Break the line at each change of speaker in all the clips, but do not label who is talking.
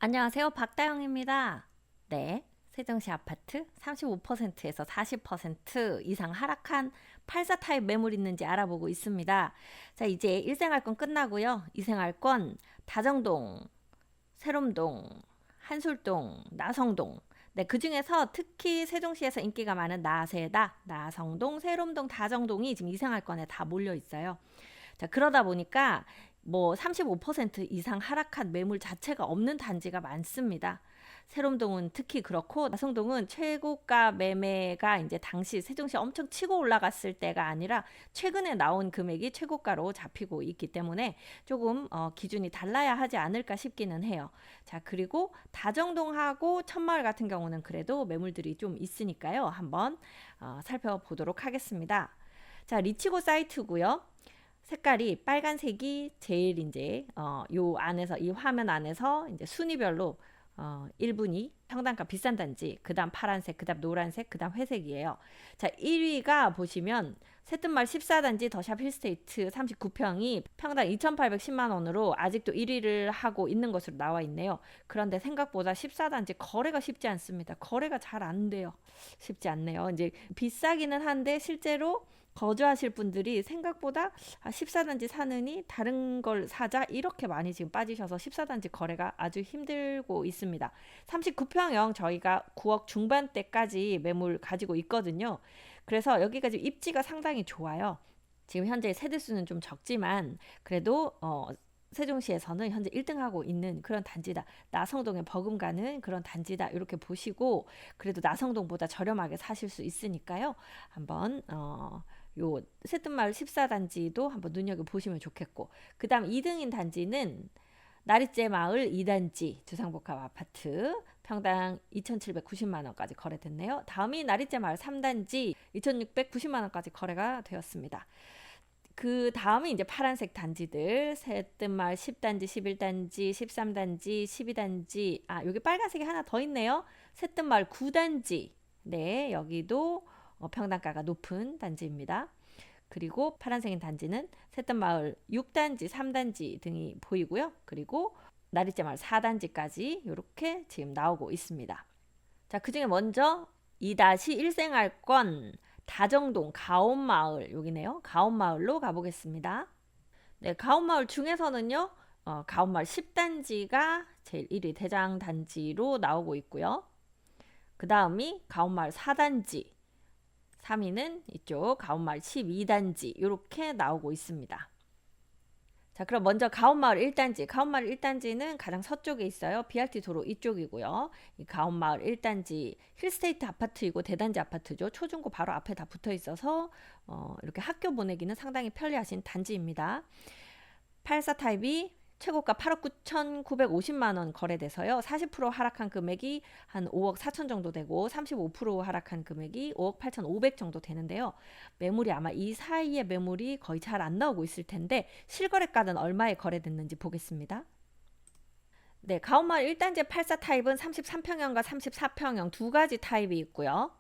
안녕하세요. 박다영입니다. 네, 세종시 아파트 35%에서 40% 이상 하락한 84 타입 매물 있는지 알아보고 있습니다. 자, 이제 1생활권 끝나고요. 2생활권 다정동, 세롬동, 한술동, 나성동. 네, 그 중에서 특히 세종시에서 인기가 많은 나세다, 나성동, 세롬동, 다정동이 지금 2생활권에 다 몰려 있어요. 자, 그러다 보니까 뭐 35% 이상 하락한 매물 자체가 없는 단지가 많습니다. 세롬동은 특히 그렇고 나성동은 최고가 매매가 이제 당시 세종시 엄청 치고 올라갔을 때가 아니라 최근에 나온 금액이 최고가로 잡히고 있기 때문에 조금 기준이 달라야 하지 않을까 싶기는 해요. 자, 그리고 다정동하고 천마을 같은 경우는 그래도 매물들이 좀 있으니까요. 한번 살펴보도록 하겠습니다. 자, 리치고 사이트고요. 색깔이 빨간색이 제일 이제 요 안에서 이 화면 안에서 이제 순위별로 1분위 평당가 비싼 단지, 그다음 파란색, 그다음 노란색, 그다음 회색이에요. 자, 1위가 보시면 새뜸마을 14단지 더샵 힐스테이트 39평이 평당 2,810만 원으로 아직도 1위를 하고 있는 것으로 나와 있네요. 그런데 생각보다 14단지 거래가 쉽지 않습니다. 거래가 잘 안 돼요. 쉽지 않네요. 이제 비싸기는 한데 실제로 거주하실 분들이 생각보다 14단지 사느니 다른 걸 사자 이렇게 많이 지금 빠지셔서 14단지 거래가 아주 힘들고 있습니다. 39평형 저희가 9억 중반대까지 매물 가지고 있거든요. 그래서 여기까지 입지가 상당히 좋아요. 지금 현재 세대수는 좀 적지만 그래도 세종시에서는 현재 1등하고 있는 그런 단지다. 나성동에 버금가는 그런 단지다. 이렇게 보시고 그래도 나성동보다 저렴하게 사실 수 있으니까요. 한번 요 새뜸마을 14단지도 한번 눈여겨보시면 좋겠고, 그 다음 2등인 단지는 나리째 마을 2단지 주상복합 아파트 평당 2,790만 원까지 거래됐네요. 다음이 나리째 마을 3단지 2,690만 원까지 거래가 되었습니다. 그 다음이 이제 파란색 단지들 새뜸마을 10단지, 11단지, 13단지, 12단지. 여기 빨간색이 하나 더 있네요. 새뜸마을 9단지. 네, 여기도 평당가가 높은 단지입니다. 그리고 파란색인 단지는 새뜸마을 6단지, 3단지 등이 보이고요. 그리고 나리째 마을 4단지까지 이렇게 지금 나오고 있습니다. 자, 그중에 먼저 2-1생활권 다정동 가온마을 여기네요. 가온마을로 가보겠습니다. 네, 가온마을 중에서는요. 가온마을 10단지가 제일 1위 대장 단지로 나오고 있고요. 그 다음이 가온마을 4단지, 3위는 이쪽 가온마을 12단지 이렇게 나오고 있습니다. 자, 그럼 먼저 가온마을 1단지. 가온마을 1단지는 가장 서쪽에 있어요. BRT 도로 이쪽이고요. 이 가온마을 1단지 힐스테이트 아파트이고 대단지 아파트죠. 초중고 바로 앞에 다 붙어 있어서 이렇게 학교 보내기는 상당히 편리하신 단지입니다. 84 타입이 최고가 8억 9,950만 원 거래돼서요. 40% 하락한 금액이 한 5억 4천 정도 되고 35% 하락한 금액이 5억 8,500 정도 되는데요. 매물이 아마 이 사이의 매물이 거의 잘 안 나오고 있을 텐데 실거래가는 얼마에 거래됐는지 보겠습니다. 네, 가온마을 1단지 84 타입은 33평형과 34평형 두 가지 타입이 있고요.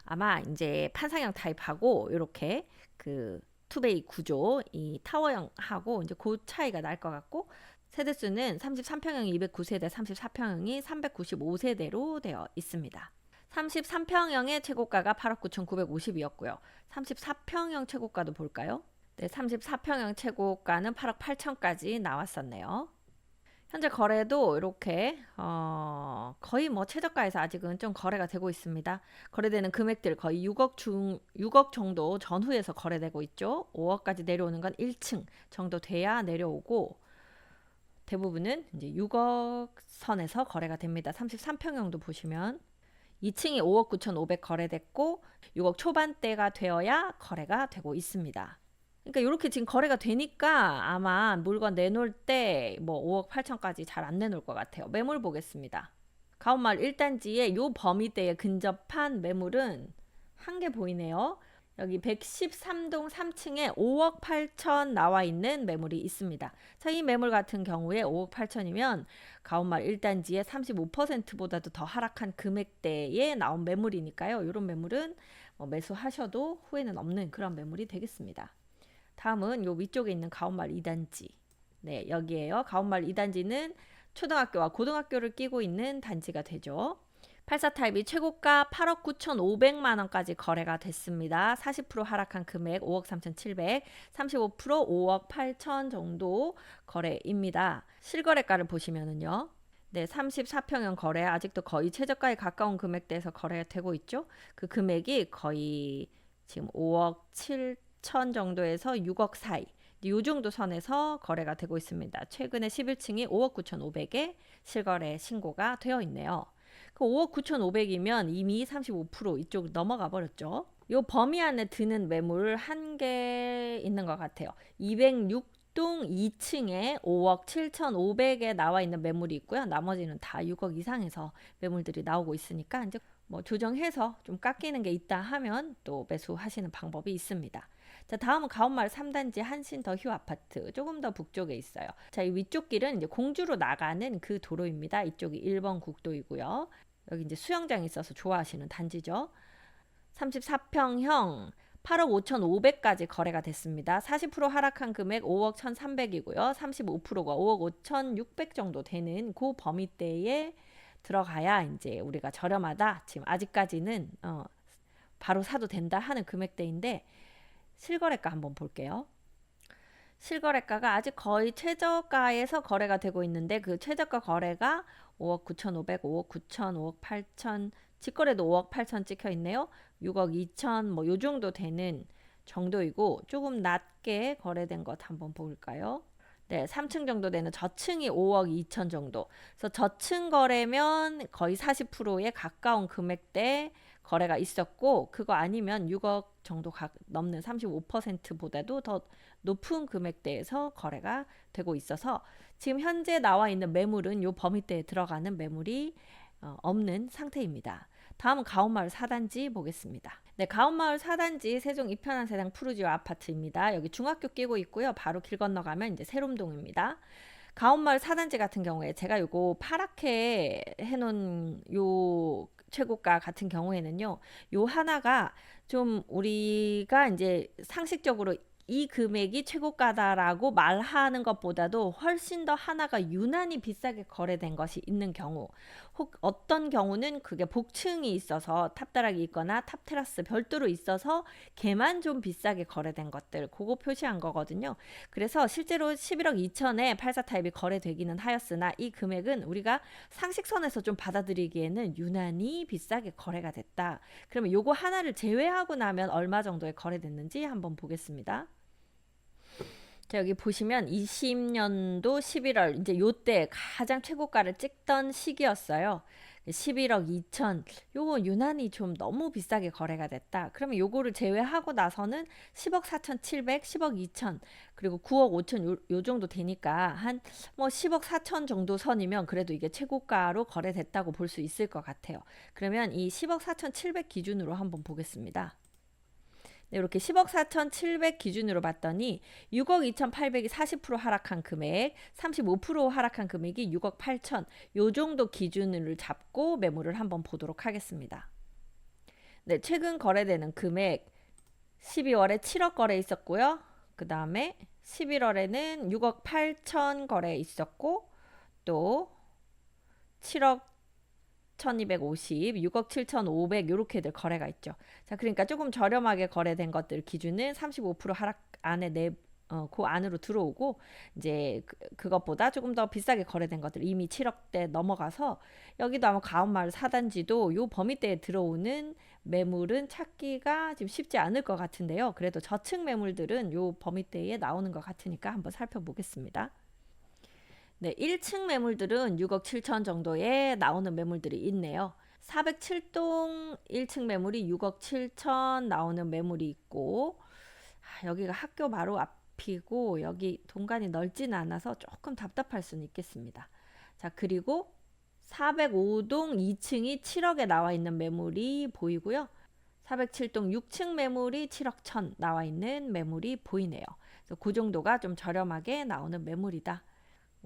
아마 이제 판상형 타입하고 이렇게 그 투베이 구조 이 타워형하고 이제 그 차이가 날 것 같고, 세대수는 33평형이 209세대, 34평형이 395세대로 되어 있습니다. 33평형의 최고가가 8억 9,950이었고요. 34평형 최고가도 볼까요? 네, 34평형 최고가는 8억 8천까지 나왔었네요. 현재 거래도 이렇게 거의 뭐 최저가에서 아직은 좀 거래가 되고 있습니다. 거래되는 금액들 거의 6억 정도 전후에서 거래되고 있죠. 5억까지 내려오는 건 1층 정도 돼야 내려오고 대부분은 이제 6억 선에서 거래가 됩니다. 33평형도 보시면 2층이 5억 9,500 거래됐고 6억 초반대가 되어야 거래가 되고 있습니다. 그러니까 이렇게 지금 거래가 되니까 아마 물건 내놓을 때 뭐 5억 8천까지 잘 안 내놓을 것 같아요. 매물 보겠습니다. 가온마을 1단지의 요 범위대에 근접한 매물은 한 개 보이네요. 여기 113동 3층에 5억 8천 나와 있는 매물이 있습니다. 자, 이 매물 같은 경우에 5억 8천이면 가온마을 1단지의 35%보다도 더 하락한 금액대에 나온 매물이니까요. 이런 매물은 매수하셔도 후회는 없는 그런 매물이 되겠습니다. 다음은 요 위쪽에 있는 가온마을 2단지. 네, 여기에요. 가온마을 2단지는 초등학교와 고등학교를 끼고 있는 단지가 되죠. 84 타입이 최고가 8억 9,500만 원까지 거래가 됐습니다. 40% 하락한 금액 5억 3,700, 35% 5억 8천 정도 거래입니다. 실거래가를 보시면은요. 네, 34평형 거래 아직도 거의 최저가에 가까운 금액대에서 거래가 되고 있죠. 그 금액이 거의 지금 5억 7천 정도에서 6억 사이. 이 정도 선에서 거래가 되고 있습니다. 최근에 11층이 5억 9,500에 실거래 신고가 되어 있네요. 그 5억 9,500이면 이미 35% 이쪽으로 넘어가 버렸죠. 요 범위 안에 드는 매물 한 개 있는 것 같아요. 206동 2층에 5억 7,500에 나와 있는 매물이 있고요. 나머지는 다 6억 이상에서 매물들이 나오고 있으니까 이제 뭐 조정해서 좀 깎이는 게 있다 하면 또 매수하시는 방법이 있습니다. 자, 다음은 가온마을 3단지 한신 더 휴 아파트. 조금 더 북쪽에 있어요. 자, 이 위쪽 길은 이제 공주로 나가는 그 도로입니다. 이쪽이 1번 국도이고요. 여기 이제 수영장이 있어서 좋아하시는 단지죠. 34평형 8억 5,500까지 거래가 됐습니다. 40% 하락한 금액 5억 1,300이고요. 35%가 5억 5,600 정도 되는 그 범위대에 들어가야 이제 우리가 저렴하다. 지금 아직까지는 바로 사도 된다 하는 금액대인데 실거래가 한번 볼게요. 실거래가가 아직 거의 최저가에서 거래가 되고 있는데 그 최저가 거래가 5억 9,500, 5억 9천, 5억 8천, 직거래도 5억 8천 찍혀 있네요. 6억 2천 뭐 요 정도 되는 정도이고 조금 낮게 거래된 것 한번 볼까요? 네, 3층 정도 되는 저층이 5억 2천 정도. 그래서 저층 거래면 거의 40%에 가까운 금액대 거래가 있었고 그거 아니면 6억 정도 넘는 35%보다도 더 높은 금액대에서 거래가 되고 있어서 지금 현재 나와 있는 매물은 요 범위대에 들어가는 매물이 없는 상태입니다. 다음은 가온마을 4단지 보겠습니다. 네, 가온마을 4단지 세종 이편한 세상 푸르지오 아파트입니다. 여기 중학교 끼고 있고요. 바로 길 건너가면 이제 세롬동입니다. 가온마을 4단지 같은 경우에 제가 요거 파랗게 해놓은 요 최고가 같은 경우에는요. 요 하나가 좀 우리가 이제 상식적으로 이 금액이 최고가다라고 말하는 것보다도 훨씬 더 하나가 유난히 비싸게 거래된 것이 있는 경우, 혹 어떤 경우는 그게 복층이 있어서 탑다락이 있거나 탑테라스 별도로 있어서 걔만 좀 비싸게 거래된 것들, 그거 표시한 거거든요. 그래서 실제로 11억 2천에 84 타입이 거래되기는 하였으나 이 금액은 우리가 상식선에서 좀 받아들이기에는 유난히 비싸게 거래가 됐다. 그러면 요거 하나를 제외하고 나면 얼마 정도에 거래됐는지 한번 보겠습니다. 자, 여기 보시면 20년도 11월 이제 요때 가장 최고가를 찍던 시기였어요. 11억 2천 요거 유난히 좀 너무 비싸게 거래가 됐다. 그러면 요거를 제외하고 나서는 10억 4,700, 10억 2천 그리고 9억 5천 요 정도 되니까 한 뭐 10억 4천 정도 선이면 그래도 이게 최고가로 거래됐다고 볼 수 있을 것 같아요. 그러면 이 10억 4,700 기준으로 한번 보겠습니다. 네, 이렇게 10억 4,700 기준으로 봤더니 6억 2,800이 40% 하락한 금액, 35% 하락한 금액이 6억 8천 요 정도 기준을 잡고 매물을 한번 보도록 하겠습니다. 네, 최근 거래되는 금액 12월에 7억 거래 있었고요. 그 다음에 11월에는 6억 8천 거래 있었고 또 7억 1250, 6억 7,500 요렇게들 거래가 있죠. 자, 그러니까 조금 저렴하게 거래된 것들 기준은 35% 하락 안에 그 안으로 들어오고 이제 그것보다 조금 더 비싸게 거래된 것들 이미 7억대 넘어가서 여기도 아마 가온마을 4단지도 요 범위대에 들어오는 매물은 찾기가 지금 쉽지 않을 것 같은데요. 그래도 저층 매물들은 요 범위대에 나오는 것 같으니까 한번 살펴보겠습니다. 네, 1층 매물들은 6억 7천 정도에 나오는 매물들이 있네요. 407동 1층 매물이 6억 7천 나오는 매물이 있고 여기가 학교 바로 앞이고 여기 동간이 넓지는 않아서 조금 답답할 수는 있겠습니다. 자, 그리고 405동 2층이 7억에 나와 있는 매물이 보이고요. 407동 6층 매물이 7억 1천 나와 있는 매물이 보이네요. 그래서 그 정도가 좀 저렴하게 나오는 매물이다.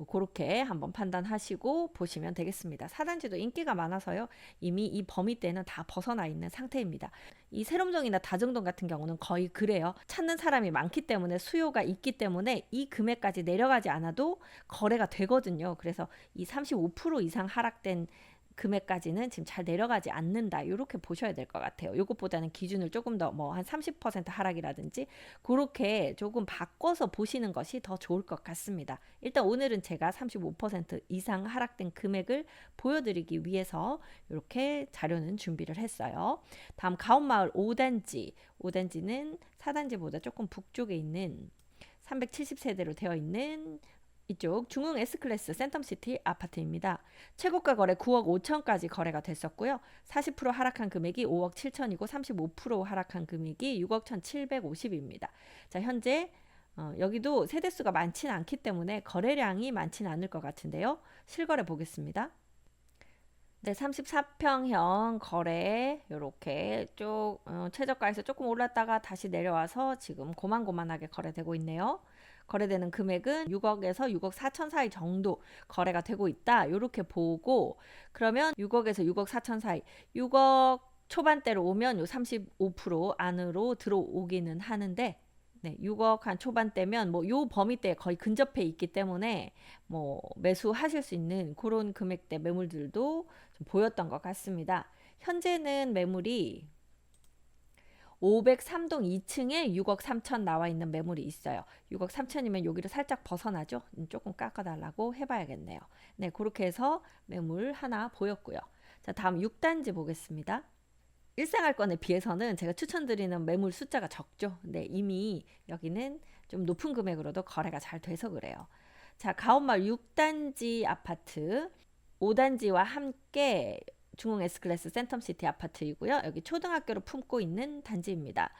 그렇게 한번 판단하시고 보시면 되겠습니다. 4단지도 인기가 많아서요. 이미 이 범위대는 다 벗어나 있는 상태입니다. 이 세롬동이나 다정동 같은 경우는 거의 그래요. 찾는 사람이 많기 때문에 수요가 있기 때문에 이 금액까지 내려가지 않아도 거래가 되거든요. 그래서 이 35% 이상 하락된 금액까지는 지금 잘 내려가지 않는다. 이렇게 보셔야 될 것 같아요. 이것보다는 기준을 조금 더 뭐 한 30% 하락이라든지 그렇게 조금 바꿔서 보시는 것이 더 좋을 것 같습니다. 일단 오늘은 제가 35% 이상 하락된 금액을 보여드리기 위해서 이렇게 자료는 준비를 했어요. 다음 가온마을 5단지. 5단지는 4단지보다 조금 북쪽에 있는 370세대로 되어 있는 이쪽 중흥 S클래스 센텀시티 아파트입니다. 최고가 거래 9억 5천까지 거래가 됐었고요. 40% 하락한 금액이 5억 7천이고 35% 하락한 금액이 6억 1,750입니다. 자, 현재 여기도 세대수가 많지는 않기 때문에 거래량이 많지는 않을 것 같은데요. 실거래 보겠습니다. 네, 34평형 거래 이렇게 쭉 최저가에서 조금 올랐다가 다시 내려와서 지금 고만고만하게 거래되고 있네요. 거래되는 금액은 6억에서 6억 4천 사이 정도 거래가 되고 있다. 이렇게 보고 그러면 6억에서 6억 4천 사이 6억 초반대로 오면 요 35% 안으로 들어오기는 하는데 네, 6억 한 초반대면 뭐 요 범위대에 거의 근접해 있기 때문에 뭐 매수하실 수 있는 그런 금액대 매물들도 좀 보였던 것 같습니다. 현재는 매물이 503동 2층에 6억 3천 나와 있는 매물이 있어요. 6억 3천이면 여기를 살짝 벗어나죠? 조금 깎아달라고 해봐야겠네요. 네, 그렇게 해서 매물 하나 보였고요. 자, 다음 6단지 보겠습니다. 일생활권에 비해서는 제가 추천드리는 매물 숫자가 적죠. 네, 이미 여기는 좀 높은 금액으로도 거래가 잘 돼서 그래요. 자, 가온마을 6단지 아파트 5단지와 함께 중흥 S클래스 센텀시티 아파트이고요. 여기 초등학교를 품고 있는 단지입니다.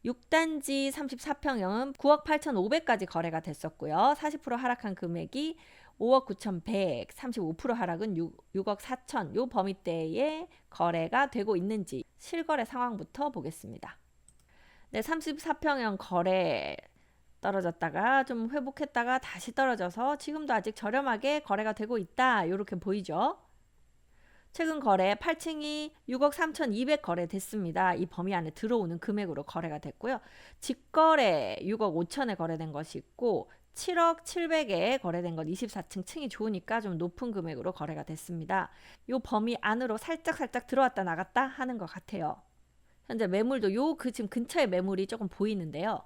6단지 34평형은 9억 8,500까지 거래가 됐었고요. 40% 하락한 금액이 5억 9,100, 35% 하락은 6억 4천 요 범위대에 거래가 되고 있는지 실거래 상황부터 보겠습니다. 네, 34평형 거래 떨어졌다가 좀 회복했다가 다시 떨어져서 지금도 아직 저렴하게 거래가 되고 있다. 이렇게 보이죠? 최근 거래 8층이 6억 3,200 거래됐습니다. 이 범위 안에 들어오는 금액으로 거래가 됐고요. 직거래 6억 5천에 거래된 것이 있고 7억 700에 거래된 건 24층 층이 좋으니까 좀 높은 금액으로 거래가 됐습니다. 이 범위 안으로 살짝 들어왔다 나갔다 하는 것 같아요. 현재 매물도 요 지금 근처에 매물이 조금 보이는데요.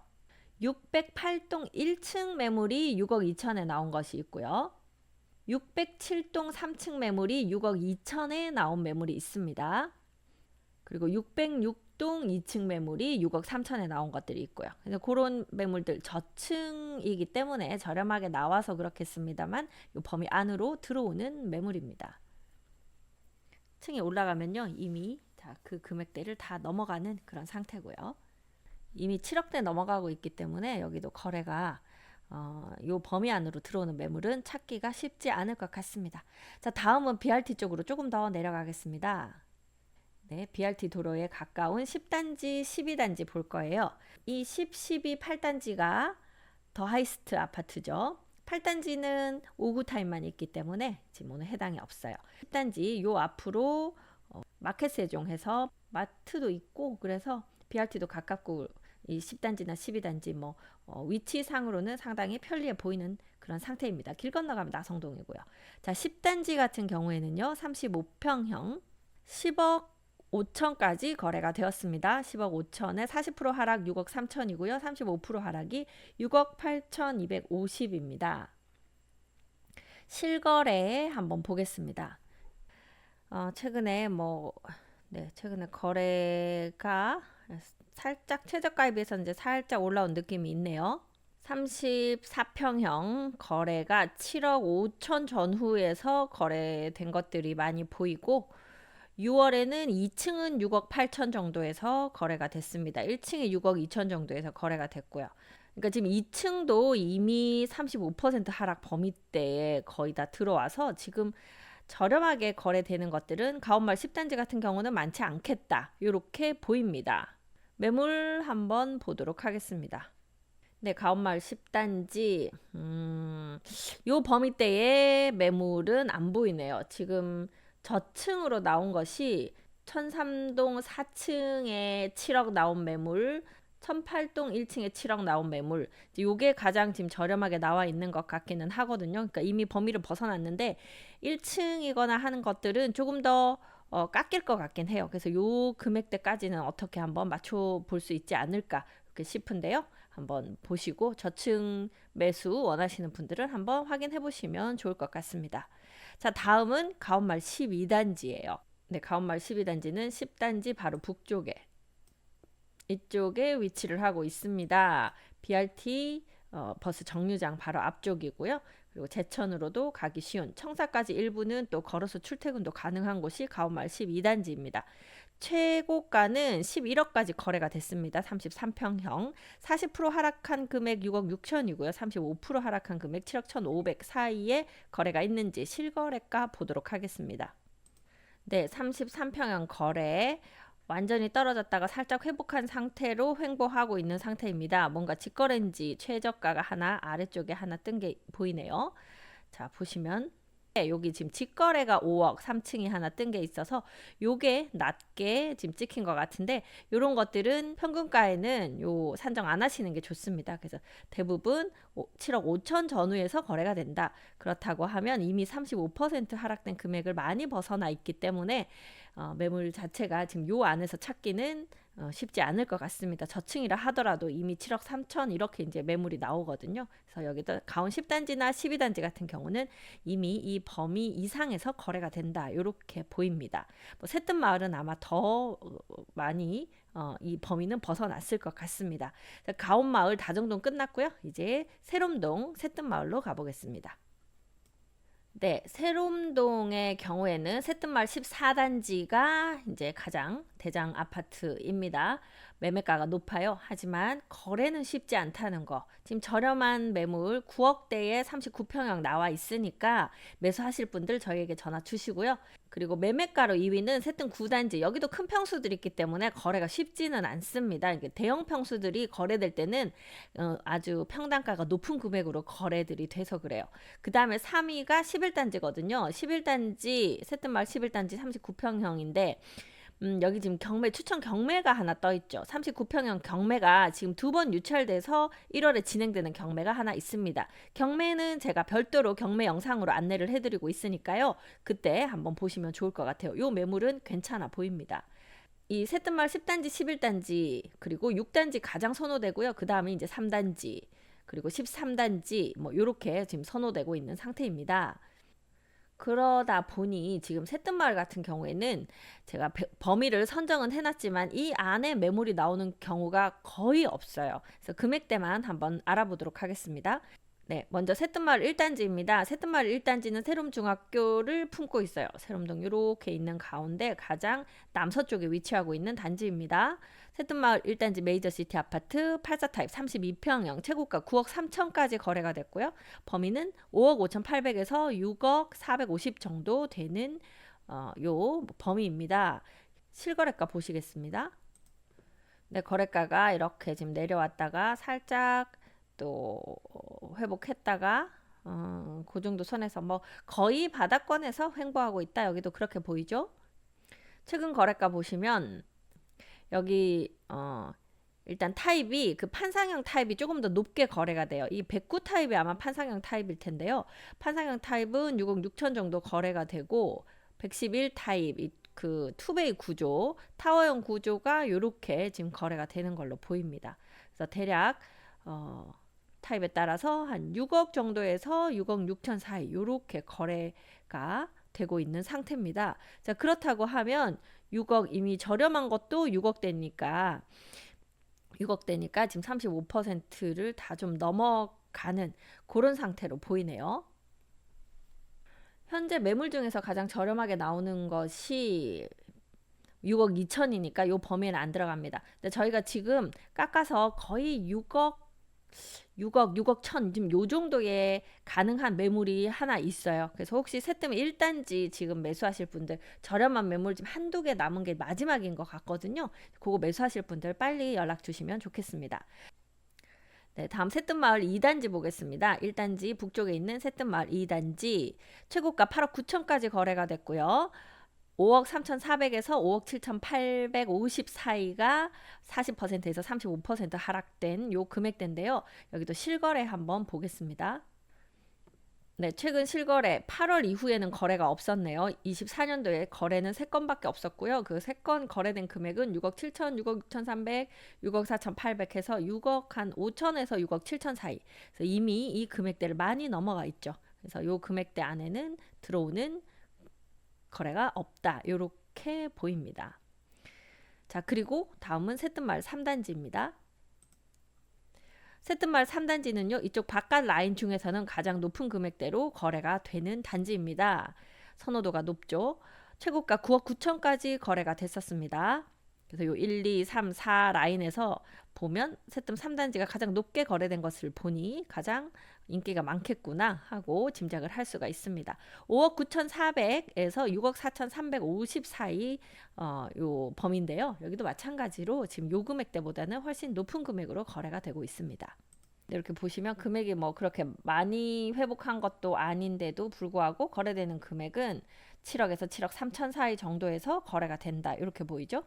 608동 1층 매물이 6억 2천에 나온 것이 있고요. 607동 3층 매물이 6억 2천에 나온 매물이 있습니다. 그리고 606동 2층 매물이 6억 3천에 나온 것들이 있고요. 그래서 그런 매물들 저층이기 때문에 저렴하게 나와서 그렇겠습니다만 이 범위 안으로 들어오는 매물입니다. 층이 올라가면요. 이미 그 금액대를 다 넘어가는 그런 상태고요. 이미 7억대 넘어가고 있기 때문에 여기도 거래가 요 범위 안으로 들어오는 매물은 찾기가 쉽지 않을 것 같습니다. 자, 다음은 BRT 쪽으로 조금 더 내려가겠습니다. 네, BRT 도로에 가까운 10단지, 12단지 볼 거예요. 이 10, 12, 8단지가 더 하이스트 아파트죠. 8단지는 오후 타임만 있기 때문에 지금 오늘 해당이 없어요. 10단지 요 앞으로 마켓 세종해서 마트도 있고 그래서 BRT도 가깝고 이 10단지나 12단지 뭐 위치상으로는 상당히 편리해 보이는 그런 상태입니다. 길 건너가면 나성동이고요. 자, 10단지 같은 경우에는요. 35평형 10억 5천까지 거래가 되었습니다. 10억 5천에 40% 하락 6억 3천이고요. 35% 하락이 6억 8,250입니다. 실거래 한번 보겠습니다. 최근에 최근에 거래가 살짝 최저가에 비해서 이제 살짝 올라온 느낌이 있네요. 34평형 거래가 7억 5천 전후에서 거래된 것들이 많이 보이고 6월에는 2층은 6억 8천 정도에서 거래가 됐습니다. 1층이 6억 2천 정도에서 거래가 됐고요. 그러니까 지금 2층도 이미 35% 하락 범위대에 거의 다 들어와서 지금 저렴하게 거래되는 것들은 가온마을 10단지 같은 경우는 많지 않겠다. 이렇게 보입니다. 매물 한번 보도록 하겠습니다. 네, 가온마을 10단지. 요 범위대의 매물은 안 보이네요. 지금 저층으로 나온 것이 1003동 4층에 7억 나온 매물, 1008동 1층에 7억 나온 매물. 요게 가장 지금 저렴하게 나와 있는 것 같기는 하거든요. 그러니까 이미 범위를 벗어났는데 1층이거나 하는 것들은 조금 더 깎일 것 같긴 해요. 그래서 요 금액대까지는 어떻게 한번 맞춰 볼 수 있지 않을까 이렇게 싶은데요. 한번 보시고 저층 매수 원하시는 분들은 한번 확인해 보시면 좋을 것 같습니다. 자, 다음은 가온마을 12단지예요. 네, 가온마을 12단지는 10단지 바로 북쪽에 이쪽에 위치를 하고 있습니다. BRT 버스 정류장 바로 앞쪽이고요. 그리고 제천으로도 가기 쉬운 청사까지 일부는 또 걸어서 출퇴근도 가능한 곳이 가온마을 12단지입니다. 최고가는 11억까지 거래가 됐습니다. 33평형 40% 하락한 금액 6억 6천이고요. 35% 하락한 금액 7억 1,500 사이에 거래가 있는지 실거래가 보도록 하겠습니다. 네, 33평형 거래 완전히 떨어졌다가 살짝 회복한 상태로 횡보하고 있는 상태입니다. 뭔가 직거래인지 최저가가 하나 아래쪽에 하나 뜬 게 보이네요. 자, 보시면 여기 지금 직거래가 5억 3층이 하나 뜬 게 있어서 요게 낮게 지금 찍힌 것 같은데 요런 것들은 평균가에는 요 산정 안 하시는 게 좋습니다. 그래서 대부분 7억 5천 전후에서 거래가 된다. 그렇다고 하면 이미 35% 하락된 금액을 많이 벗어나 있기 때문에 매물 자체가 지금 요 안에서 찾기는 쉽지 않을 것 같습니다. 저층이라 하더라도 이미 7억 3천 이렇게 이제 매물이 나오거든요. 그래서 여기도 가온 10단지나 12단지 같은 경우는 이미 이 범위 이상에서 거래가 된다. 이렇게 보입니다. 뭐 새뜸마을은 아마 더 많이 이 범위는 벗어났을 것 같습니다. 가온마을 다정동 끝났고요. 이제 새롬동 새뜸마을로 가보겠습니다. 네, 새롬동의 경우에는 새뜸마을 14단지가 이제 가장 대장 아파트입니다. 매매가가 높아요. 하지만 거래는 쉽지 않다는 거. 지금 저렴한 매물 9억대에 39평형 나와 있으니까 매수하실 분들 저희에게 전화 주시고요. 그리고 매매가로 2위는 새뜸 9단지. 여기도 큰 평수들이 있기 때문에 거래가 쉽지는 않습니다. 대형 평수들이 거래될 때는 아주 평당가가 높은 금액으로 거래들이 돼서 그래요. 그 다음에 3위가 11단지거든요. 11단지, 새뜸마을 11단지 39평형인데 여기 지금 경매 추천 경매가 하나 떠 있죠. 39평형 경매가 지금 2번 유찰돼서 1월에 진행되는 경매가 하나 있습니다. 경매는 제가 별도로 경매 영상으로 안내를 해드리고 있으니까요. 그때 한번 보시면 좋을 것 같아요. 요 매물은 괜찮아 보입니다. 이 새뜸마을 10단지, 11단지 그리고 6단지 가장 선호되고요. 그 다음에 이제 3단지 그리고 13단지 뭐 요렇게 지금 선호되고 있는 상태입니다. 그러다 보니 지금 새뜸마을 같은 경우에는 제가 범위를 선정은 해놨지만 이 안에 매물이 나오는 경우가 거의 없어요. 그래서 금액대만 한번 알아보도록 하겠습니다. 네, 먼저 새뜸마을 1단지입니다. 새뜸마을 1단지는 세롬중학교를 품고 있어요. 세롬동 이렇게 있는 가운데 가장 남서쪽에 위치하고 있는 단지입니다. 새뜸마을 1단지 메이저시티 아파트 84 타입 32평형 최고가 9억 3천까지 거래가 됐고요. 범위는 5억 5,800에서 6억 450 정도 되는 요 범위입니다. 실거래가 보시겠습니다. 네, 거래가가 이렇게 지금 내려왔다가 살짝 또 회복했다가 그 정도 선에서 뭐 거의 바닥권에서 횡보하고 있다. 여기도 그렇게 보이죠? 최근 거래가 보시면 여기 일단 타입이 그 판상형 타입이 조금 더 높게 거래가 돼요. 이 109 타입이 아마 판상형 타입일 텐데요. 판상형 타입은 6억 6천 정도 거래가 되고 111 타입 그 투베이 구조, 타워형 구조가 이렇게 지금 거래가 되는 걸로 보입니다. 그래서 대략 타입에 따라서 한 6억 정도에서 6억 6천 사이 이렇게 거래가 되고 있는 상태입니다. 자, 그렇다고 하면 6억 이미 저렴한 것도 6억대니까 지금 35%를 다 좀 넘어가는 그런 상태로 보이네요. 현재 매물 중에서 가장 저렴하게 나오는 것이 6억 2천이니까 요 범위에는 안 들어갑니다. 근데 저희가 지금 깎아서 거의 6억 천 지금 요 정도의 가능한 매물이 하나 있어요. 그래서 혹시 새뜸 1단지 지금 매수하실 분들 저렴한 매물 지금 한두 개 남은 게 마지막인 것 같거든요. 그거 매수하실 분들 빨리 연락 주시면 좋겠습니다. 네, 다음 새뜸마을 2단지 보겠습니다. 1단지 북쪽에 있는 새뜸마을 2단지 최고가 8억 9천까지 거래가 됐고요. 5억 3,400에서 5억 7,850 사이가 40%에서 35% 하락된 요 금액대인데요. 여기도 실거래 한번 보겠습니다. 네, 최근 실거래 8월 이후에는 거래가 없었네요. 24년도에 거래는 3건밖에 없었고요. 그 3건 거래된 금액은 6억 7천, 6억 6,300, 6억 4,800 해서 6억 한 5천에서 6억 7천 사이. 그래서 이미 이 금액대를 많이 넘어가 있죠. 그래서 요 금액대 안에는 들어오는 거래가 없다. 이렇게 보입니다. 자, 그리고 다음은 새뜸마을 3단지입니다. 새뜸마을 3단지는요. 이쪽 바깥 라인 중에서는 가장 높은 금액대로 거래가 되는 단지입니다. 선호도가 높죠. 최고가 9억 9천까지 거래가 됐었습니다. 그래서 요 1, 2, 3, 4 라인에서 보면 새뜸 3단지가 가장 높게 거래된 것을 보니 가장 인기가 많겠구나 하고 짐작을 할 수가 있습니다. 5억 9,400에서 6억 4,350 사이 요 범위인데요. 여기도 마찬가지로 지금 요 금액대보다는 훨씬 높은 금액으로 거래가 되고 있습니다. 이렇게 보시면 금액이 뭐 그렇게 많이 회복한 것도 아닌데도 불구하고 거래되는 금액은 7억에서 7억 3천 사이 정도에서 거래가 된다. 이렇게 보이죠?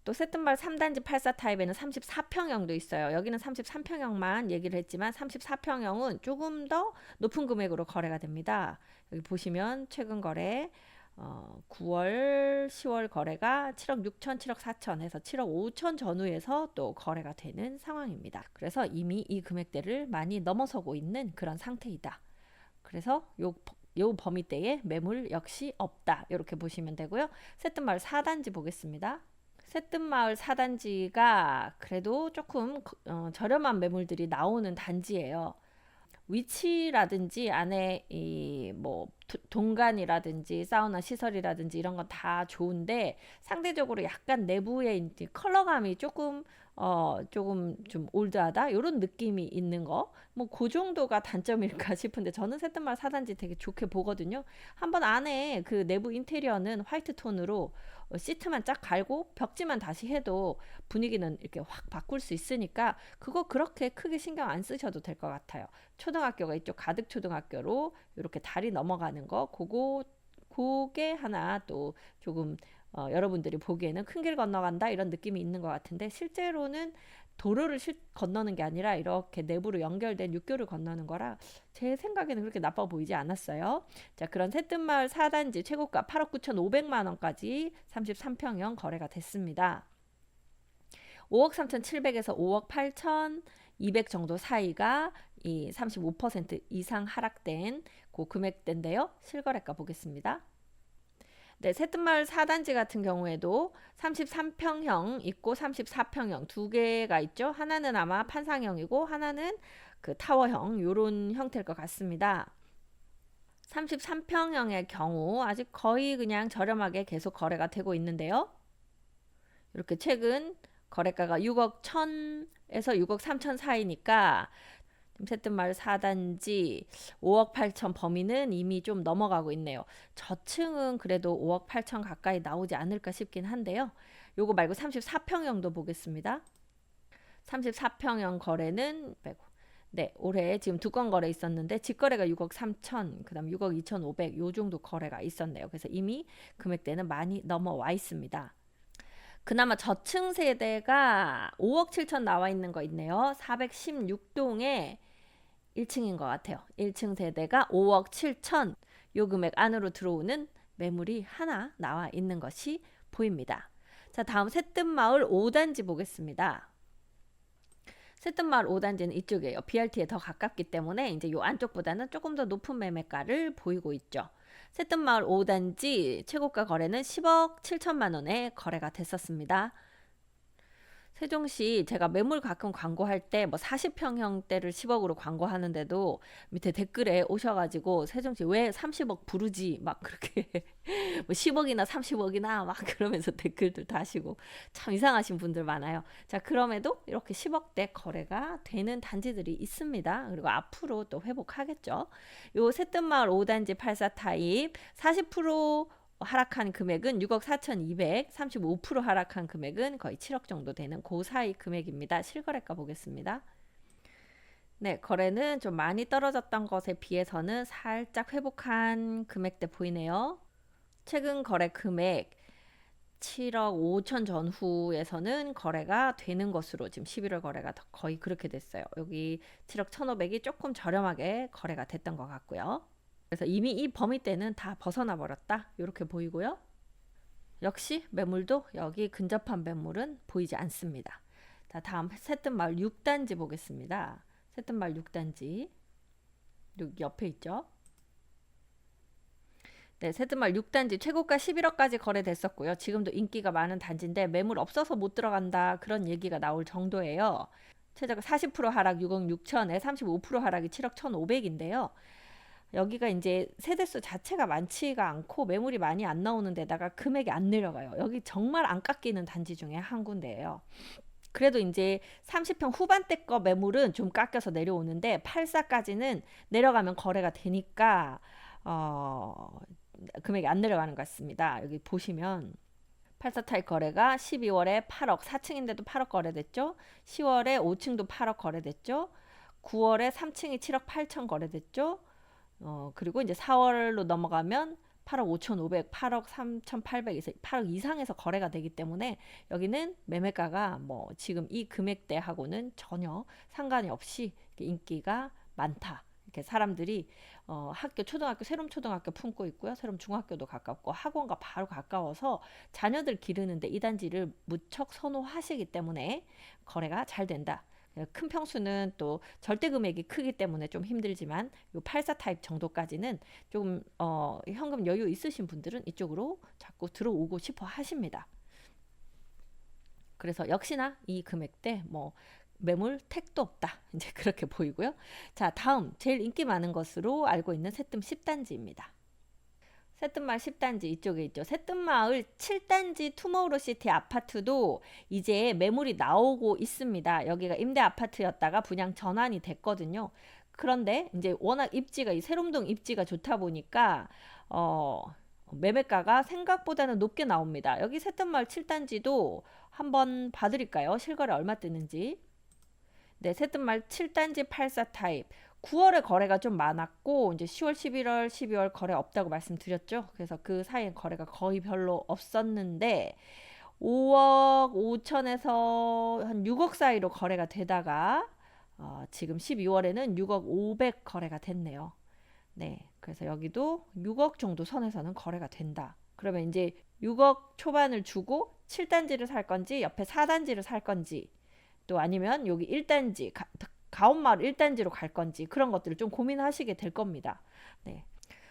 또 새뜸마을 3단지 84 타입에는 34평형도 있어요. 여기는 33평형만 얘기를 했지만 34평형은 조금 더 높은 금액으로 거래가 됩니다. 여기 보시면 최근 거래 9월, 10월 거래가 7억 6천, 7억 4천 해서 7억 5천 전후에서 또 거래가 되는 상황입니다. 그래서 이미 이 금액대를 많이 넘어서고 있는 그런 상태이다. 그래서 요 범위대에 매물 역시 없다. 이렇게 보시면 되고요. 새뜸마을 4단지 보겠습니다. 새뜸마을 4단지가 그래도 조금 저렴한 매물들이 나오는 단지예요. 위치라든지 안에 이 뭐 동간이라든지 사우나 시설이라든지 이런 건 다 좋은데 상대적으로 약간 내부의 이제 컬러감이 조금 좀 올드하다 이런 느낌이 있는 거 뭐 그 정도가 단점일까 싶은데 저는 새뜸마을 4단지 되게 좋게 보거든요. 한번 안에 그 내부 인테리어는 화이트 톤으로 시트만 쫙 갈고 벽지만 다시 해도 분위기는 이렇게 확 바꿀 수 있으니까 그거 그렇게 크게 신경 안 쓰셔도 될 것 같아요. 초등학교가 이쪽 가득 초등학교로 이렇게 다리 넘어가는 거 그게 하나 또 조금 여러분들이 보기에는 큰 길 건너간다 이런 느낌이 있는 것 같은데 실제로는 도로를 건너는 게 아니라 이렇게 내부로 연결된 육교를 건너는 거라 제 생각에는 그렇게 나빠 보이지 않았어요. 자, 그런 새뜸마을 4단지 최고가 8억 9,500만 원까지 33평형 거래가 됐습니다. 5억 3,700에서 5억 8,200 정도 사이가 이 35% 이상 하락된 그 금액대인데요. 실거래가 보겠습니다. 네, 새뜸마을 4단지 같은 경우에도 33평형 있고 34평형 두 개가 있죠. 하나는 아마 판상형이고 하나는 그 타워형 요런 형태일 것 같습니다. 33평형의 경우 아직 거의 그냥 저렴하게 계속 거래가 되고 있는데요. 이렇게 최근 거래가가 6억 1천에서 6억 3천 사이니까 새뜸마을 4단지 5억 8천 범위는 이미 좀 넘어가고 있네요. 저층은 그래도 5억 8천 가까이 나오지 않을까 싶긴 한데요. 요거 말고 34평형도 보겠습니다. 34평형 거래는 네, 올해 지금 두 건 거래 있었는데 직거래가 6억 3천, 그다음 6억 2,500 요 정도 거래가 있었네요. 그래서 이미 금액대는 많이 넘어와 있습니다. 그나마 저층 세대가 5억 7천 나와 있는 거 있네요. 416동에 1층인 것 같아요. 1층 세대가 5억 7천 요 금액 안으로 들어오는 매물이 하나 나와 있는 것이 보입니다. 자, 다음 새뜸마을 5단지 보겠습니다. 새뜸마을 5단지는 이쪽이에요. BRT에 더 가깝기 때문에 이제 요 안쪽보다는 조금 더 높은 매매가를 보이고 있죠. 새뜸마을 5단지 최고가 거래는 10억 7천만 원에 거래가 됐었습니다. 세종시 제가 매물 가끔 광고할 때 뭐 40평형대를 10억으로 광고하는데도 밑에 댓글에 오셔가지고 세종시 왜 30억 부르지 막 그렇게 뭐 10억이나 30억이나 막 그러면서 댓글들 다시고 참 이상하신 분들 많아요. 자, 그럼에도 이렇게 10억대 거래가 되는 단지들이 있습니다. 그리고 앞으로 또 회복하겠죠. 요 새뜸마을 5단지 84 타입 40% 하락한 금액은 6억 4,200, 35% 하락한 금액은 거의 7억 정도 되는 그 사이 금액입니다. 실거래가 보겠습니다. 네, 거래는 좀 많이 떨어졌던 것에 비해서는 살짝 회복한 금액대 보이네요. 최근 거래 금액 7억 5천 전후에서는 거래가 되는 것으로 지금 11월 거래가 거의 그렇게 됐어요. 여기 7억 1,500이 조금 저렴하게 거래가 됐던 것 같고요. 그래서 이미 이 범위대는 다 벗어나 버렸다. 이렇게 보이고요. 역시 매물도 여기 근접한 매물은 보이지 않습니다. 자, 다음 새뜸마을 6단지 보겠습니다. 새뜸마을 6단지 여기 옆에 있죠. 네, 새뜸마을 6단지 최고가 11억까지 거래됐었고요. 지금도 인기가 많은 단지인데 매물 없어서 못 들어간다 그런 얘기가 나올 정도예요. 최저가 40% 하락 6억 6천에 35% 하락이 7억 1,500인데요. 여기가 이제 세대수 자체가 많지가 않고 매물이 많이 안 나오는 데다가 금액이 안 내려가요. 여기 정말 안 깎이는 단지 중에 한 군데예요. 그래도 이제 30평 후반대 거 매물은 좀 깎여서 내려오는데 84까지는 내려가면 거래가 되니까 금액이 안 내려가는 것 같습니다. 여기 보시면 84 타입 거래가 12월에 8억 4층인데도 8억 거래됐죠. 10월에 5층도 8억 거래됐죠. 9월에 3층이 7억 8천 거래됐죠. 그리고 이제 4월로 넘어가면 8억 5,500, 8억 3,800에서 8억 이상에서 거래가 되기 때문에 여기는 매매가가 뭐 지금 이 금액대하고는 전혀 상관이 없이 인기가 많다. 이렇게 사람들이 학교 초등학교 새롬 초등학교 품고 있고요. 새롬 중학교도 가깝고 학원과 바로 가까워서 자녀들 기르는데 이 단지를 무척 선호하시기 때문에 거래가 잘 된다. 큰 평수는 또 절대 금액이 크기 때문에 좀 힘들지만 요 84 타입 정도까지는 좀 현금 여유 있으신 분들은 이쪽으로 자꾸 들어오고 싶어 하십니다. 그래서 역시나 이 금액대 뭐 매물 택도 없다. 이제 그렇게 보이고요. 자, 다음 제일 인기 많은 것으로 알고 있는 새뜸 10단지입니다. 새뜸마을 10단지 이쪽에 있죠. 새뜸마을 7단지 투모로우시티 아파트도 이제 매물이 나오고 있습니다. 여기가 임대 아파트였다가 분양 전환이 됐거든요. 그런데 이제 워낙 입지가 이 세롬동 입지가 좋다 보니까 매매가가 생각보다는 높게 나옵니다. 여기 새뜸마을 7단지도 한번 봐드릴까요? 실거래 얼마 뜨는지. 네, 새뜸마을 7단지 84 타입. 9월에 거래가 좀 많았고 이제 10월, 11월, 12월 거래 없다고 말씀드렸죠. 그래서 그 사이에 거래가 거의 별로 없었는데 5억 5천에서 한 6억 사이로 거래가 되다가 지금 12월에는 6억 500 거래가 됐네요. 네, 그래서 여기도 6억 정도 선에서는 거래가 된다. 그러면 이제 6억 초반을 주고 7단지를 살 건지 옆에 4단지를 살 건지 또 아니면 여기 1단지 가온마을 1단지로 갈 건지 그런 것들을 좀 고민하시게 될 겁니다. 네.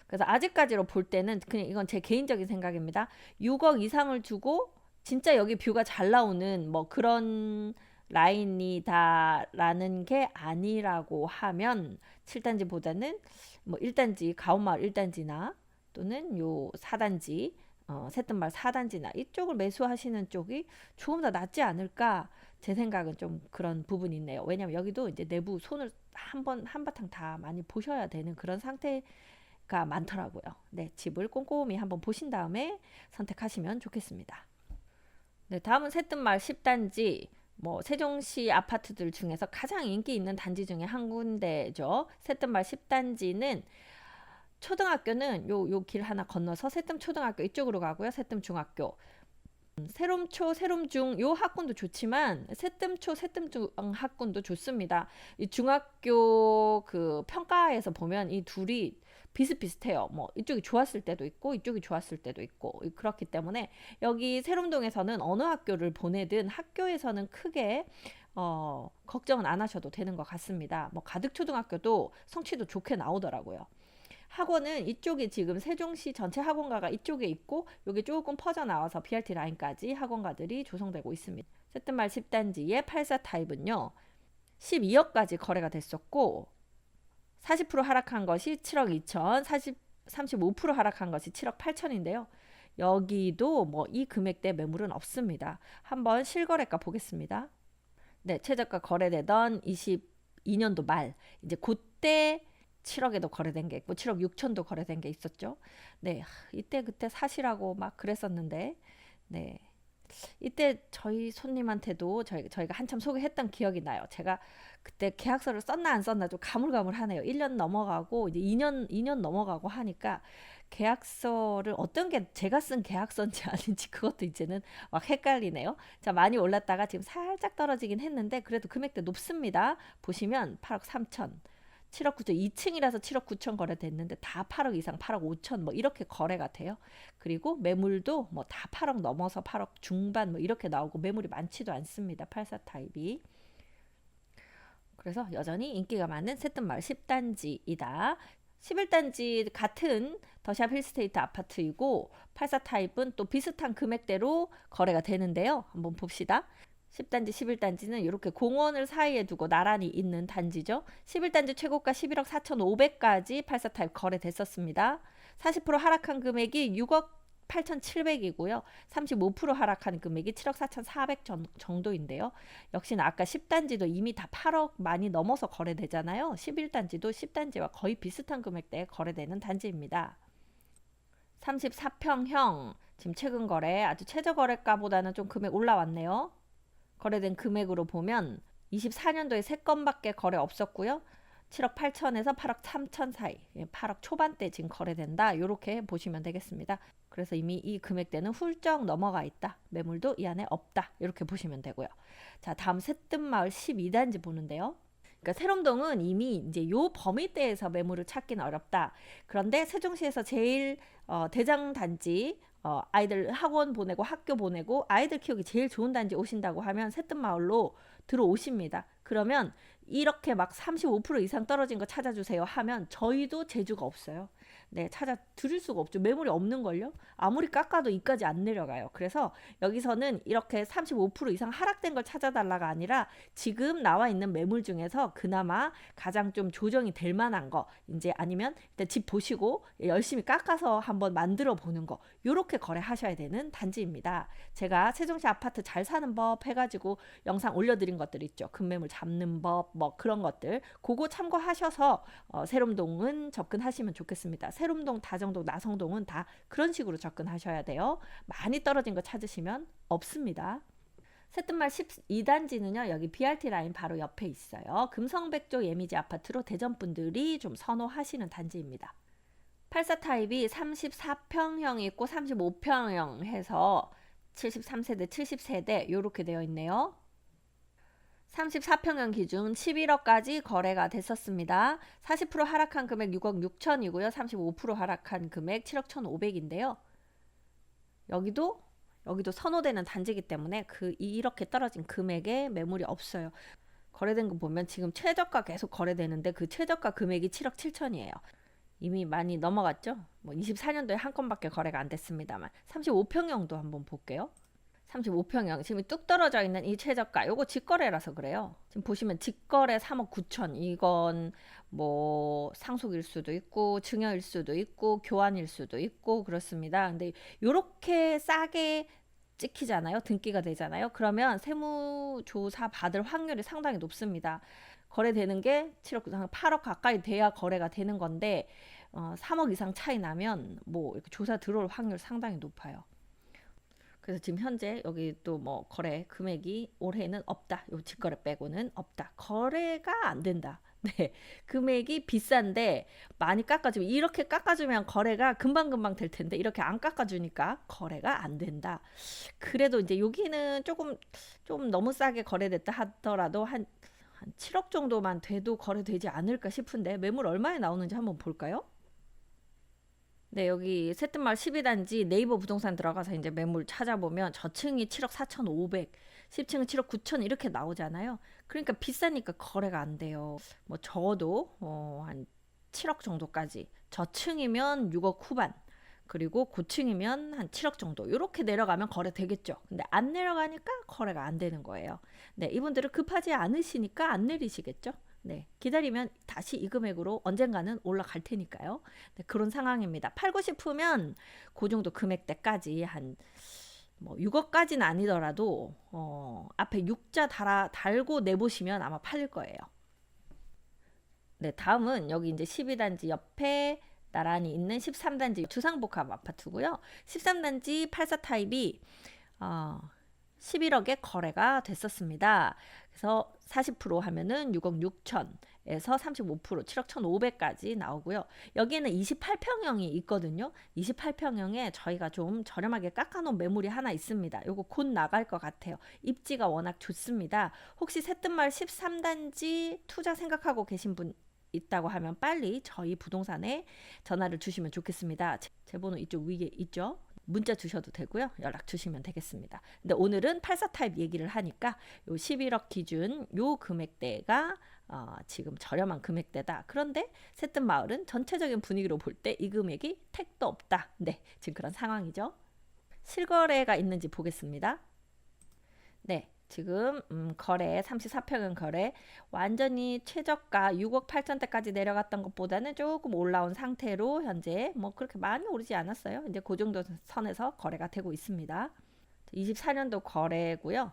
그래서 아직까지로 볼 때는 그냥 이건 제 개인적인 생각입니다. 6억 이상을 주고 진짜 여기 뷰가 잘 나오는 뭐 그런 라인이다라는 게 아니라고 하면 7단지보다는 뭐 1단지 가온마을 1단지나 또는 요 4단지 새뜸마을 4단지나 이쪽을 매수하시는 쪽이 조금 더 낫지 않을까 제 생각은 좀 그런 부분이 있네요. 왜냐면 여기도 이제 내부 손을 한바탕 다 많이 보셔야 되는 그런 상태가 많더라고요. 네, 집을 꼼꼼히 한번 보신 다음에 선택하시면 좋겠습니다. 네, 다음은 새뜸마을 10단지. 뭐 세종시 아파트들 중에서 가장 인기 있는 단지 중에 한 군데죠. 새뜸마을 10단지는 초등학교는 요 길 하나 건너서 새뜸 초등학교 이쪽으로 가고요. 새뜸 중학교. 세롬초, 세롬중 요 학군도 좋지만 새뜸초, 새뜸중 학군도 좋습니다. 이 중학교 그 평가에서 보면 이 둘이 비슷비슷해요. 뭐 이쪽이 좋았을 때도 있고 이쪽이 좋았을 때도 있고 그렇기 때문에 여기 세롬동에서는 어느 학교를 보내든 학교에서는 크게 걱정은 안 하셔도 되는 것 같습니다. 뭐 가득초등학교도 성취도 좋게 나오더라고요. 학원은 이쪽에 지금 세종시 전체 학원가가 이쪽에 있고 여기 조금 퍼져 나와서 BRT 라인까지 학원가들이 조성되고 있습니다. 새뜸마을 10단지의 84 타입은요. 12억까지 거래가 됐었고 40% 하락한 것이 7억 2천, 35% 하락한 것이 7억 8천인데요. 여기도 뭐 이 금액대 매물은 없습니다. 한번 실거래가 보겠습니다. 네, 최저가 거래되던 22년도 말 이제 그때 7억에도 거래된 게 있고 7억 6천도 거래된 게 있었죠. 네, 이때 그때 사시라고 막 그랬었는데 네, 이때 저희 손님한테도 저희가 한참 소개했던 기억이 나요. 제가 그때 계약서를 썼나 안 썼나 좀 가물가물하네요. 1년 넘어가고 이제 2년 넘어가고 하니까 계약서를 어떤 게 제가 쓴 계약서인지 아닌지 그것도 이제는 막 헷갈리네요. 자, 많이 올랐다가 지금 살짝 떨어지긴 했는데 그래도 금액대 높습니다. 보시면 8억 3천, 7억 9천, 2층이라서 7억 9천 거래됐는데 다 8억 이상, 8억 5천 뭐 이렇게 거래가 돼요. 그리고 매물도 뭐 다 8억 넘어서 8억 중반 뭐 이렇게 나오고 매물이 많지도 않습니다. 84 타입이. 그래서 여전히 인기가 많은 새뜸마을 10단지이다. 11단지 같은 더샵 힐스테이트 아파트이고 84 타입은 또 비슷한 금액대로 거래가 되는데요. 한번 봅시다. 10단지, 11단지는 이렇게 공원을 사이에 두고 나란히 있는 단지죠. 11단지 최고가 11억 4,500까지 84 타입 거래됐었습니다. 40% 하락한 금액이 6억 8,700이고요. 35% 하락한 금액이 7억 4,400 정도인데요. 역시나 아까 10단지도 이미 다 8억 많이 넘어서 거래되잖아요. 11단지도 10단지와 거의 비슷한 금액대에 거래되는 단지입니다. 34평형 지금 최근 거래 아주 최저 거래가보다는 좀 금액 올라왔네요. 거래된 금액으로 보면 24년도에 3건밖에 거래 없었고요. 7억 8천에서 8억 3천 사이, 8억 초반대 지금 거래된다. 이렇게 보시면 되겠습니다. 그래서 이미 이 금액대는 훌쩍 넘어가 있다. 매물도 이 안에 없다. 이렇게 보시면 되고요. 자, 다음 새뜸마을 12단지 보는데요. 그러니까 세롬동은 이미 이제 요 범위대에서 매물을 찾기는 어렵다. 그런데 세종시에서 제일 대장 단지, 아이들 학원 보내고 학교 보내고 아이들 키우기 제일 좋은 단지 오신다고 하면 새뜸마을로 들어오십니다. 그러면 이렇게 막 35% 이상 떨어진 거 찾아주세요 하면 저희도 재주가 없어요. 네, 찾아 드릴 수가 없죠. 매물이 없는걸요. 아무리 깎아도 이까지 안 내려가요. 그래서 여기서는 이렇게 35% 이상 하락된 걸 찾아달라가 아니라 지금 나와 있는 매물 중에서 그나마 가장 좀 조정이 될 만한 거, 이제 아니면 일단 집 보시고 열심히 깎아서 한번 만들어 보는 거, 요렇게 거래하셔야 되는 단지입니다. 제가 세종시 아파트 잘 사는 법 해가지고 영상 올려드린 것들 있죠. 급매물 잡는 법, 뭐 그런 것들 그거 참고하셔서 세롬동은 접근하시면 좋겠습니다. 세롬동, 다정동, 나성동은 다 그런 식으로 접근하셔야 돼요. 많이 떨어진 거 찾으시면 없습니다. 새뜸마을 12단지는요. 여기 BRT 라인 바로 옆에 있어요. 금성백조 예미지 아파트로 대전분들이 좀 선호하시는 단지입니다. 84 타입이 34평형이 있고 35평형 해서 73세대, 70세대 이렇게 되어 있네요. 34평형 기준 11억까지 거래가 됐었습니다. 40% 하락한 금액 6억 6천이고요. 35% 하락한 금액 7억 1,500인데요. 여기도 선호되는 단지이기 때문에 이렇게 떨어진 금액에 매물이 없어요. 거래된 거 보면 지금 최저가 계속 거래되는데 그 최저가 금액이 7억 7천이에요. 이미 많이 넘어갔죠? 뭐 24년도에 한 건밖에 거래가 안 됐습니다만 35평형도 한번 볼게요. 35평형 지금 뚝 떨어져 있는 이 최저가 요거 직거래라서 그래요. 지금 보시면 직거래 3억 9천 이건 뭐 상속일 수도 있고 증여일 수도 있고 교환일 수도 있고 그렇습니다. 근데 요렇게 싸게 찍히잖아요. 등기가 되잖아요. 그러면 세무조사 받을 확률이 상당히 높습니다. 거래되는 게 7억, 8억 가까이 돼야 거래가 되는 건데 3억 이상 차이 나면 뭐 이렇게 조사 들어올 확률 상당히 높아요. 그래서 지금 현재 여기 또 뭐 거래 금액이 올해는 없다. 요 직거래 빼고는 없다. 거래가 안 된다. 네, 금액이 비싼데 많이 깎아주면 이렇게 깎아주면 거래가 금방금방 될 텐데 이렇게 안 깎아주니까 거래가 안 된다. 그래도 이제 여기는 조금 좀 너무 싸게 거래됐다 하더라도 한 7억 정도만 돼도 거래되지 않을까 싶은데 매물 얼마에 나오는지 한번 볼까요? 네, 여기 새뜸마을 12단지 네이버 부동산 들어가서 이제 매물 찾아보면 저층이 7억 4,500, 10층은 7억 9천 이렇게 나오잖아요. 그러니까 비싸니까 거래가 안 돼요. 뭐 적어도 한 7억 정도까지. 저층이면 6억 후반. 그리고 고층이면 한 7억 정도. 이렇게 내려가면 거래 되겠죠. 근데 안 내려가니까 거래가 안 되는 거예요. 네, 이분들은 급하지 않으시니까 안 내리시겠죠. 네, 기다리면 다시 이 금액으로 언젠가는 올라갈 테니까요. 네, 그런 상황입니다. 팔고 싶으면 그 정도 금액대까지 한 뭐 6억까지는 아니더라도 앞에 6자 달고 내보시면 아마 팔릴 거예요. 네, 다음은 여기 이제 12단지 옆에 나란히 있는 13단지 주상복합 아파트고요. 13단지 84 타입이 11억에 거래가 됐었습니다. 그래서 40% 하면은 6억 6천에서 35% 7억 1,500까지 나오고요. 여기에는 28평형이 있거든요. 28평형에 저희가 좀 저렴하게 깎아놓은 매물이 하나 있습니다. 요거 곧 나갈 것 같아요. 입지가 워낙 좋습니다. 혹시 새뜸마을 13단지 투자 생각하고 계신 분 있다고 하면 빨리 저희 부동산에 전화를 주시면 좋겠습니다. 제 번호 이쪽 위에 있죠. 문자 주셔도 되고요. 연락 주시면 되겠습니다. 근데 오늘은 84 타입 얘기를 하니까 요 11억 기준 요 금액대가 지금 저렴한 금액대다. 그런데 새뜸마을은 전체적인 분위기로 볼 때 이 금액이 택도 없다. 네, 지금 그런 상황이죠. 실거래가 있는지 보겠습니다. 네, 지금 거래 34평형 거래 완전히 최저가 6억 8천대까지 내려갔던 것보다는 조금 올라온 상태로 현재 뭐 그렇게 많이 오르지 않았어요. 이제 그 정도 선에서 거래가 되고 있습니다. 24년도 거래고요.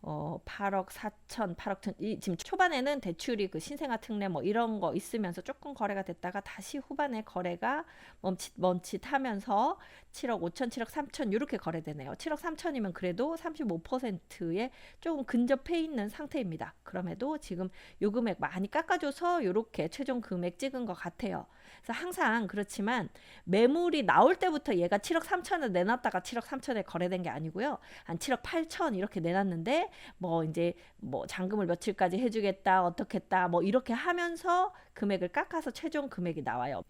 8억 4천, 8억 천, 지금 초반에는 대출이 그 신생아 특례 뭐 이런 거 있으면서 조금 거래가 됐다가 다시 후반에 거래가 멈칫하면서 7억 5천, 7억 3천 이렇게 거래되네요. 7억 3천이면 그래도 35%에 조금 근접해 있는 상태입니다. 그럼에도 지금 요 금액 많이 깎아줘서 이렇게 최종 금액 찍은 것 같아요. 그래서 항상 그렇지만 매물이 나올 때부터 얘가 7억 3천을 내놨다가 7억 3천에 거래된 게 아니고요. 한 7억 8천 이렇게 내놨는데 뭐 이제 뭐 잔금을 며칠까지 해주겠다 어떻겠다 뭐 이렇게 하면서 금액을 깎아서 최종 금액이 나와요.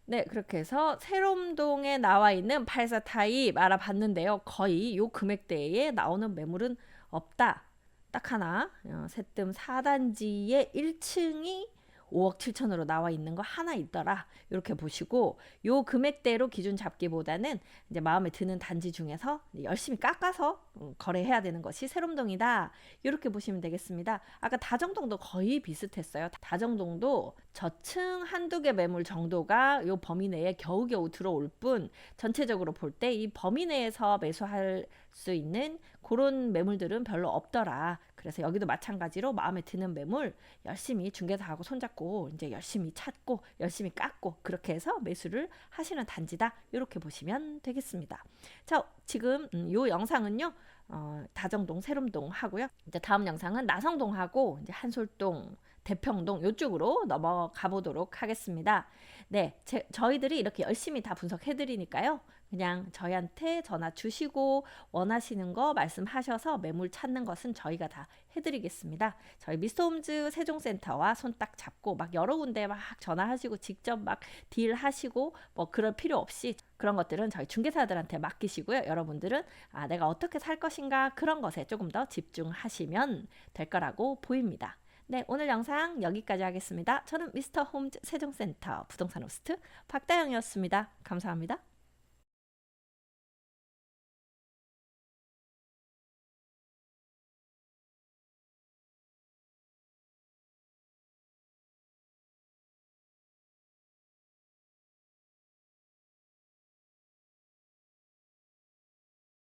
네, 그렇게 해서 세롬동에 나와 있는 84 타입 알아봤는데요. 거의 요 금액대에 나오는 매물은 없다. 딱 하나, 새뜸 4단지의 1층이 5억 7천으로 나와 있는 거 하나 있더라. 이렇게 보시고 요 금액대로 기준 잡기보다는 이제 마음에 드는 단지 중에서 열심히 깎아서 거래해야 되는 것이 세롬동이다. 이렇게 보시면 되겠습니다. 아까 다정동도 거의 비슷했어요. 다정동도 저층 한두 개 매물 정도가 요 범위 내에 겨우겨우 들어올 뿐 전체적으로 볼 때 이 범위 내에서 매수할 수 있는 그런 매물들은 별로 없더라. 그래서 여기도 마찬가지로 마음에 드는 매물 열심히 중개사하고 손잡고 이제 열심히 찾고 열심히 깎고 그렇게 해서 매수를 하시는 단지다. 이렇게 보시면 되겠습니다. 자, 지금 요 영상은요. 다정동, 세롬동 하고요. 이제 다음 영상은 나성동하고 이제 한솔동, 대평동 이쪽으로 넘어가 보도록 하겠습니다. 네, 저희들이 이렇게 열심히 다 분석해 드리니까요. 그냥 저희한테 전화 주시고 원하시는 거 말씀하셔서 매물 찾는 것은 저희가 다 해드리겠습니다. 저희 미스터홈즈 세종센터와 손 딱 잡고 막 여러 군데 막 전화하시고 직접 막 딜하시고 뭐 그럴 필요 없이 그런 것들은 저희 중개사들한테 맡기시고요. 여러분들은 내가 어떻게 살 것인가 그런 것에 조금 더 집중하시면 될 거라고 보입니다. 네, 오늘 영상 여기까지 하겠습니다. 저는 미스터 홈즈 세종센터 부동산 호스트 박다영이었습니다. 감사합니다.